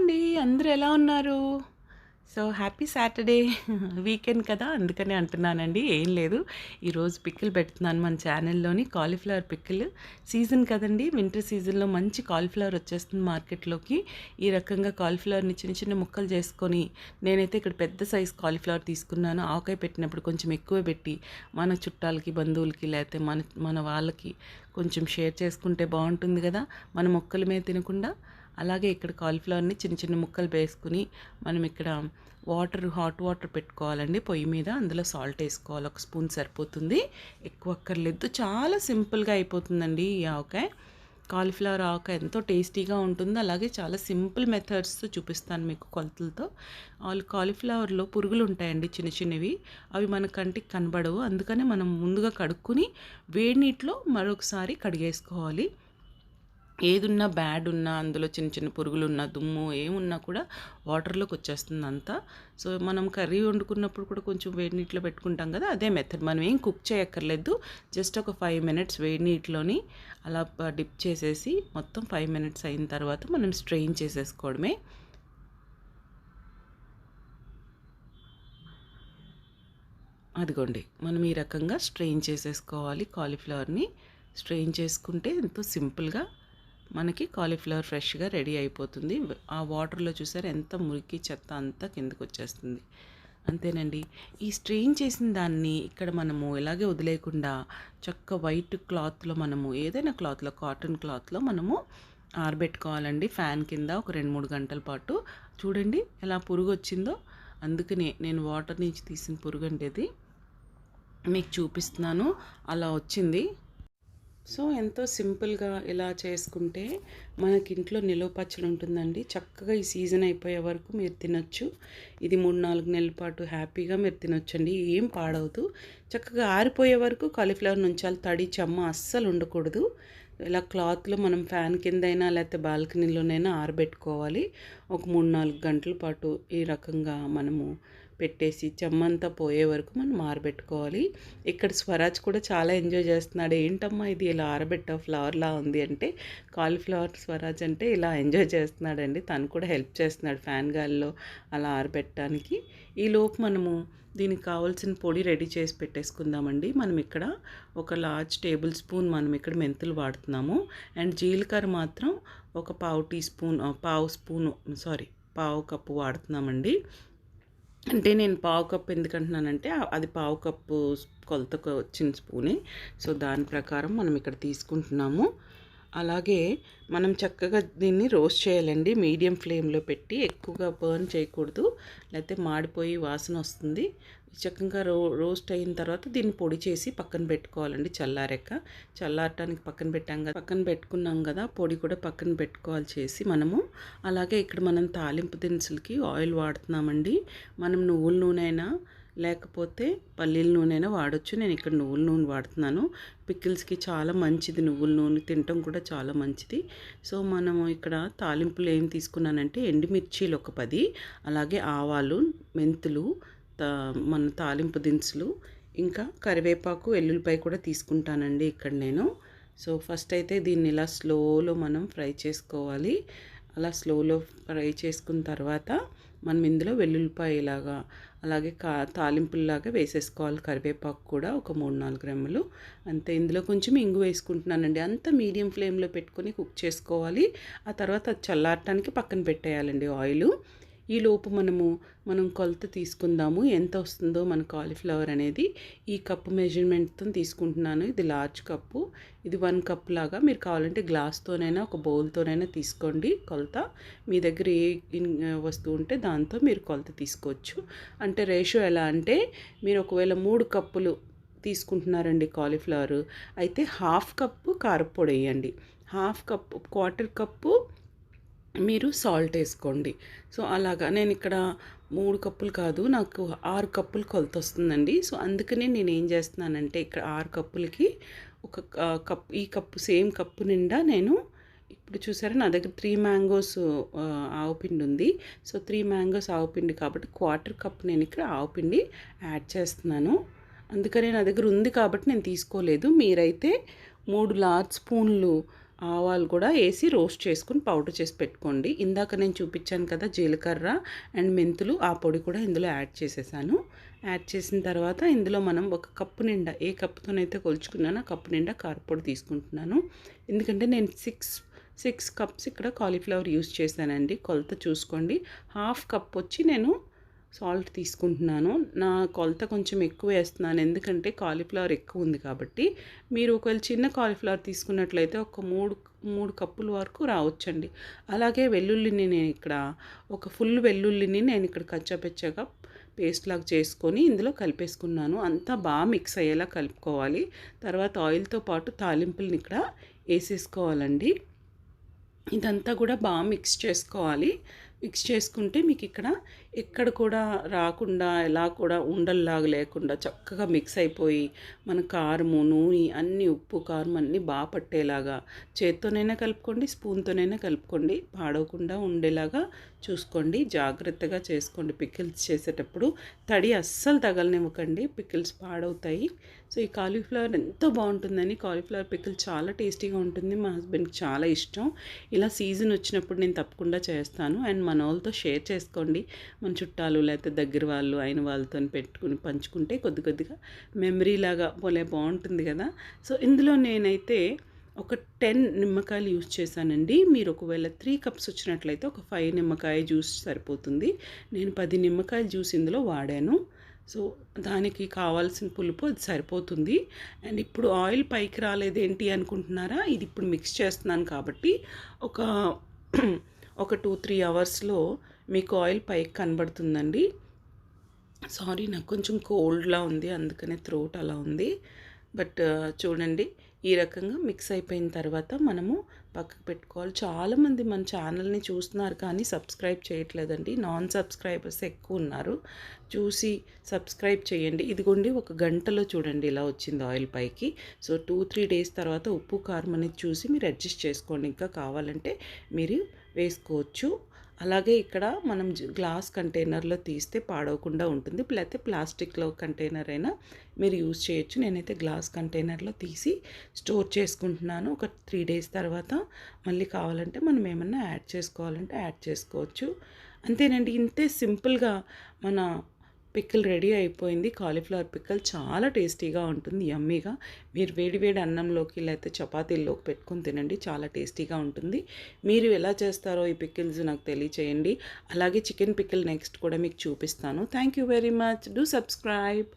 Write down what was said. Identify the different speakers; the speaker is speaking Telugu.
Speaker 1: అండి. అందరూ ఎలా ఉన్నారు? సో, హ్యాపీ సాటర్డే వీకెండ్ కదా! అందుకనే అంటున్నానండి. ఏం లేదు. ఈరోజు పికిల్ పెడుతున్నాను మన ఛానల్‌లోని కాలీఫ్లవర్ పికిల్. సీజన్ కదండీ! వింటర్ సీజన్‌లో మంచి కాలీఫ్లవర్ వచ్చేస్తుంది మార్కెట్‌లోకి. ఈ రకంగా కాలీఫ్లవర్‌ని చిన్న చిన్న ముక్కలు చేసుకొని, నేనైతే ఇక్కడ పెద్ద సైజ్ కాలీఫ్లవర్ తీసుకున్నాను. ఆవకాయ పెట్టినప్పుడు కొంచెం ఎక్కువే పెట్టి, మన చుట్టాలకి, బంధువులకి లేతే మన మన వాళ్ళకి కొంచెం షేర్ చేసుకుంటే బావుంటుంది గదా! మన మొక్కలమే తినకుండా. అలాగే ఇక్కడ కాలీఫ్లవర్‌ని చిన్న చిన్న ముక్కలు వేసుకుని, మనం ఇక్కడ హాట్ వాటర్ పెట్టుకోవాలండి పొయ్యి మీద. అందులో సాల్ట్ వేసుకోవాలి. ఒక స్పూన్ సరిపోతుంది. ఎక్కువ అక్కర్లేదు. చాలా సింపుల్‌గా అయిపోతుందండి ఈ ఆవకాయ. కాలీఫ్లవర్ ఆవకాయ ఎంతో టేస్టీగా ఉంటుంది. అలాగే చాలా సింపుల్ మెథడ్స్‌తో చూపిస్తాను మీకు కొలతలతో. కాలీఫ్లవర్‌లో పురుగులు ఉంటాయండి చిన్న చిన్నవి. అవి మన కంటికి కనబడవు. అందుకనే మనం ముందుగా కడుక్కొని వేడి నీటిలో మరొకసారి కడిగేసుకోవాలి. ఏదున్నా బ్యాడ్ ఉన్నా అందులో చిన్న చిన్న పురుగులున్నా దుమ్ము ఏమున్నా కూడా వాటర్లోకి వచ్చేస్తుంది అంతా. సో మనం కర్రీ వండుకున్నప్పుడు కూడా కొంచెం వేడి నీటిలో పెట్టుకుంటాం కదా, అదే మెథడ్. మనం ఏం కుక్ చేయక్కర్లేదు. జస్ట్ ఒక 5 మినిట్స్ వేడి నీటిలోని అలా డిప్ చేసేసి మొత్తం 5 మినిట్స్ అయిన తర్వాత మనం స్ట్రెయిన్ చేసేసుకోవడమే. అదిగోండి, మనం ఈ రకంగా స్ట్రెయిన్ చేసేసుకోవాలి కాలీఫ్లవర్ని. స్ట్రెయిన్ చేసుకుంటే ఎంతో సింపుల్గా మనకి కాలీఫ్లవర్ ఫ్రెష్గా రెడీ అయిపోతుంది. ఆ వాటర్లో చూసారు ఎంత మురికి చెత్త అంతా కిందకు వచ్చేస్తుంది. అంతేనండి. ఈ స్ట్రెయిన్ చేసిన దాన్ని ఇక్కడ మనము ఇలాగే వదిలేయకుండా వైట్ క్లాత్లో, మనము ఏదైనా క్లాత్లో, కాటన్ క్లాత్లో మనము ఆరబెట్టుకోవాలండి ఫ్యాన్ కింద ఒక 2-3 గంటల పాటు. చూడండి ఎలా పురుగు వచ్చిందో. అందుకనే నేను వాటర్ నుంచి తీసిన పురుగు అంటే మీకు చూపిస్తున్నాను. అలా వచ్చింది. సో ఎంతో సింపుల్గా ఇలా చేసుకుంటే మనకి ఇంట్లో నిలువ పచ్చడి ఉంటుందండి. చక్కగా ఈ సీజన్ అయిపోయే వరకు మీరు తినొచ్చు. ఇది 3-4 నెలల పాటు హ్యాపీగా మీరు తినొచ్చండి. ఏం పాడవదు. చక్కగా ఆరిపోయే వరకు కాలీఫ్లవర్ నుంచాలి. తడి చెమ్మ అస్సలు ఉండకూడదు. ఇలా క్లాత్లో మనం ఫ్యాన్ కిందైనా లేకపోతే బాల్కనీలోనైనా ఆరబెట్టుకోవాలి. ఒక 3-4 గంటల పాటు ఈ రకంగా మనము పెట్టేసి చెమ్మంతా పోయే వరకు మనం ఆరబెట్టుకోవాలి. ఇక్కడ స్వరాజ్ కూడా చాలా ఎంజాయ్ చేస్తున్నాడు. ఏంటమ్మా ఇది ఇలా ఆరబెట్టావు ఫ్లవర్లా ఉంది అంటే, కాలీఫ్లవర్ స్వరాజ్ అంటే ఇలా ఎంజాయ్ చేస్తున్నాడండి. తను కూడా హెల్ప్ చేస్తున్నాడు ఫ్యాన్ గాలిలో అలా ఆరబెట్టడానికి. ఈలోపు మనము దీనికి కావాల్సిన పొడి రెడీ చేసి పెట్టేసుకుందామండి. మనం ఇక్కడ ఒక లార్జ్ టేబుల్ స్పూన్ మనం ఇక్కడ మెంతులు వాడుతున్నాము. అండ్ జీలకర్ర మాత్రం ఒక పావు కప్పు వాడుతున్నామండి. అంటే నేను పావు కప్పు ఎందుకంటున్నానంటే అది పావు కప్పు కొలతకు వచ్చిన స్పూనే. సో దాని ప్రకారం మనం ఇక్కడ తీసుకుంటున్నాము. అలాగే మనం చక్కగా దీన్ని రోస్ట్ చేయాలండి. మీడియం ఫ్లేమ్లో పెట్టి ఎక్కువగా బర్న్ చేయకూడదు, లేకపోతే మాడిపోయి వాసన వస్తుంది. చక్కగా రోస్ట్ అయిన తర్వాత దీన్ని పొడి చేసి పక్కన పెట్టుకోవాలండి. చల్లారటానికి పక్కన పెట్టుకున్నాం కదా, పొడి కూడా పక్కన పెట్టుకోవాలి చేసి మనము. అలాగే ఇక్కడ మనం తాలింపు దినుసులకి ఆయిల్ వాడుతున్నామండి. మనం నువ్వుల నూనె అయినా లేకపోతే పల్లీల నూనె వాడచ్చు. నేను ఇక్కడ నువ్వుల నూనె వాడుతున్నాను. పికిల్స్కి చాలా మంచిది నువ్వుల నూనె, తినటం కూడా చాలా మంచిది. సో మనము ఇక్కడ తాలింపులు ఏం తీసుకున్నానంటే ఎండుమిర్చీలు ఒక 10, అలాగే ఆవాలు, మెంతులు, మన తాలింపు దినుసులు, ఇంకా కరివేపాకు, ఎల్లుల్లిపాయ కూడా తీసుకుంటానండి ఇక్కడ నేను. సో ఫస్ట్ అయితే దీన్ని ఇలా స్లోలో మనం ఫ్రై చేసుకోవాలి. అలా స్లోలో ఫ్రై చేసుకున్న తర్వాత మనం ఇందులో వెల్లుల్లిపాయలాగా అలాగే తాలింపుల్లాగా వేసేసుకోవాలి. కరివేపాకు కూడా ఒక 3-4 రెమ్మలు అంతే. ఇందులో కొంచెం ఇంగు వేసుకుంటున్నానండి. అంతా మీడియం ఫ్లేమ్లో పెట్టుకొని కుక్ చేసుకోవాలి. ఆ తర్వాత అది చల్లారటానికి పక్కన పెట్టేయాలండి ఆయిల్. ఈలోపు మనం కొలత తీసుకుందాము ఎంత వస్తుందో మన కాలీఫ్లవర్ అనేది. ఈ కప్పు మెజర్మెంట్తో తీసుకుంటున్నాను. ఇది లార్జ్ కప్పు. ఇది 1 కప్ లాగా. మీరు కావాలంటే గ్లాస్తోనైనా ఒక బౌల్తోనైనా తీసుకోండి కొలత. మీ దగ్గర ఏ వస్తువు ఉంటే దాంతో మీరు కొలత తీసుకోవచ్చు. అంటే రేషియో ఎలా అంటే, మీరు ఒకవేళ 3 కప్పులు తీసుకుంటున్నారండి కాలీఫ్లవర్ అయితే 1/2 కప్పు కారప్పొడి వేయండి. 1/2 కప్పు, 1/4 కప్పు మీరు సాల్ట్ వేసుకోండి. సో అలాగా నేను ఇక్కడ 3 కప్పులు కాదు, నాకు 6 కప్పులు కొలత వస్తుందండి. సో అందుకనే నేను ఏం చేస్తున్నానంటే ఇక్కడ 6 కప్పులకి ఒక కప్పు సేమ్ కప్పు నిండా నేను ఇప్పుడు చూసారా నా దగ్గర 3 మ్యాంగోస్ ఆవపిండి ఉంది. సో 3 మ్యాంగోస్ ఆవపిండి కాబట్టి 1/4 కప్పు నేను ఇక్కడ ఆవపిండి యాడ్ చేస్తున్నాను. అందుకనే నా దగ్గర ఉంది కాబట్టి నేను తీసుకోలేదు. మీరైతే 3 లార్జ్ స్పూన్లు ఆవాలు కూడా వేసి రోస్ట్ చేసుకుని పౌడర్ చేసి పెట్టుకోండి. ఇందాక నేను చూపించాను కదా జీలకర్ర అండ్ మెంతులు, ఆ పొడి కూడా ఇందులో యాడ్ చేసేసాను. యాడ్ చేసిన తర్వాత ఇందులో మనం ఒక కప్పు నిండా, ఏ కప్పుతోనైతే కొలుచుకున్నానో కప్పు నిండా కారపొడి తీసుకుంటున్నాను. ఎందుకంటే నేను సిక్స్ కప్స్ ఇక్కడ కాలీఫ్లవర్ యూస్ చేశానండి. కొలత చూసుకోండి. హాఫ్ కప్ వచ్చి నేను సాల్ట్ తీసుకుంటున్నాను. నా కొలత కొంచెం ఎక్కువ వేస్తున్నాను, ఎందుకంటే కాలీఫ్లవర్ ఎక్కువ ఉంది కాబట్టి. మీరు ఒకవేళ చిన్న కాలీఫ్లవర్ తీసుకున్నట్లయితే ఒక మూడు కప్పుల వరకు రావచ్చండి. అలాగే వెల్లుల్లిని నేను ఇక్కడ ఒక ఫుల్ వెల్లుల్లిని నేను ఇక్కడ కచ్చాపెచ్చాగా పేస్ట్ లాగా చేసుకొని ఇందులో కలిపేసుకున్నాను. అంతా బాగా మిక్స్ అయ్యేలా కలుపుకోవాలి. తర్వాత ఆయిల్తో పాటు తాలింపుల్ని ఇక్కడ వేసేసుకోవాలండి. ఇదంతా కూడా బాగా మిక్స్ చేసుకోవాలి. మిక్స్ చేసుకుంటే మీకు ఎక్కడ కూడా రాకుండా, ఎలా కూడా ఉండల్లాగా లేకుండా చక్కగా మిక్స్ అయిపోయి మన కారము, నూనె అన్నీ, ఉప్పు కారం అన్నీ బాగా పట్టేలాగా చేత్తోనైనా కలుపుకోండి, స్పూన్తోనైనా కలుపుకోండి. పాడవకుండా ఉండేలాగా చూసుకోండి. జాగ్రత్తగా చేసుకోండి. పికిల్స్ చేసేటప్పుడు తడి అస్సలు తగలనివ్వకండి, పికిల్స్ పాడవుతాయి. సో ఈ కాలీఫ్లవర్ ఎంతో బాగుంటుందని, కాలీఫ్లవర్ పికిల్ చాలా టేస్టీగా ఉంటుంది. మా హస్బెండ్కి చాలా ఇష్టం. ఇలా సీజన్ వచ్చినప్పుడు నేను తప్పకుండా చేస్తాను. అండ్ మన వాళ్ళతో షేర్ చేసుకోండి. మన చుట్టాలు లేకపోతే దగ్గర వాళ్ళు అయిన వాళ్ళతో పెట్టుకుని పంచుకుంటే కొద్దిగా మెమరీ లాగా బాగుంటుంది కదా. సో ఇందులో నేనైతే ఒక 10 నిమ్మకాయలు యూస్ చేశానండి. మీరు ఒకవేళ 3 కప్స్ వచ్చినట్లయితే ఒక 5 నిమ్మకాయ జ్యూస్ సరిపోతుంది. నేను 10 నిమ్మకాయల జ్యూస్ ఇందులో వాడాను. సో దానికి కావాల్సిన పులుపు అది సరిపోతుంది. అండ్ ఇప్పుడు ఆయిల్ పైకి రాలేదేంటి అనుకుంటున్నారా? ఇది ఇప్పుడు మిక్స్ చేస్తున్నాను కాబట్టి ఒక 2-3 అవర్స్లో మీకు ఆయిల్ పైకి కనబడుతుందండి. సారీ, నాకు కొంచెం కోల్డ్లా ఉంది, అందుకనే థ్రోట్ అలా ఉంది. బట్ చూడండి, ఈ రకంగా మిక్స్ అయిపోయిన తర్వాత మనము పక్కకు పెట్టుకోవాలి. చాలామంది మన ఛానల్ని చూస్తున్నారు కానీ సబ్స్క్రైబ్ చేయట్లేదండి. నాన్ సబ్స్క్రైబర్స్ ఎక్కువ ఉన్నారు. చూసి సబ్స్క్రైబ్ చేయండి. ఇదిగోండి, ఒక గంటలో చూడండి ఇలా వచ్చింది ఆయిల్ పైకి. సో 2-3 డేస్ తర్వాత ఉప్పు కారం అనేది చూసి మీరు అడ్జస్ట్ చేసుకోండి. ఇంకా కావాలంటే మీరు వేసుకోవచ్చు. అలాగే ఇక్కడ మనం గ్లాస్ కంటైనర్లో తీస్తే పాడవకుండా ఉంటుంది. లేకపోతే ప్లాస్టిక్లో కంటైనర్ అయినా మీరు యూజ్ చేయొచ్చు. నేనైతే గ్లాస్ కంటైనర్లో తీసి స్టోర్ చేసుకుంటున్నాను. ఒక 3 డేస్ తర్వాత మళ్ళీ కావాలంటే మనం ఏమన్నా యాడ్ చేసుకోవాలంటే యాడ్ చేసుకోవచ్చు. అంతేనండి, ఇంతే సింపుల్గా మన పికిల్ రెడీ అయిపోయింది. కాలీఫ్లవర్ పికిల్ చాలా టేస్టీగా ఉంటుంది, యమ్మీగా. మీరు వేడి అన్నంలోకి లేకపోతే చపాతీల్లోకి పెట్టుకొని తినండి, చాలా టేస్టీగా ఉంటుంది. మీరు ఎలా చేస్తారో ఈ పికిల్స్ నాకు తెలియచేయండి. అలాగే చికెన్ పికిల్ నెక్స్ట్ కూడా మీకు చూపిస్తాను. Thank you very much. Do subscribe.